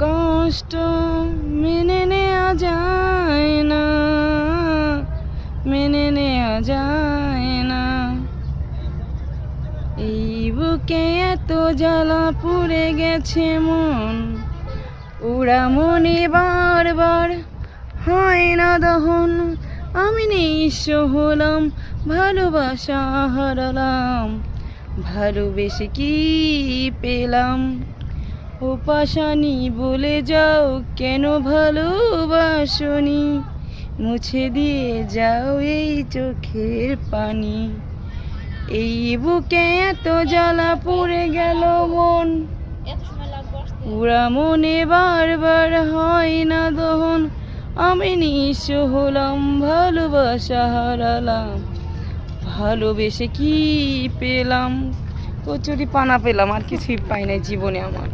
কষ্ট মেনে নেওয়া যায় না, মেনে নেওয়া যায় না। এই বুকে এত জ্বালা পুড়ে গেছে মন, ওরা মনে বারবার হয় না দহন। আমি নিঃস্ব হলাম, ভালোবাসা হারালাম, ভালোবেসে কি পেলাম? ও পাশানি বলে যাও কেন ভালোবাসনি, মুছে দিয়ে যাও এই চোখের পানি। এই বুকে এত জ্বালা পড়ে গেল মন, ওরা মনে বারবার হয় না দহন। আমি নিঃস্ব হলাম, ভালোবাসা হারালাম, ভালোবেসে কি পেলাম? কচুরি পানা পেলাম, আর কিছুই পাই নাই জীবনে আমার।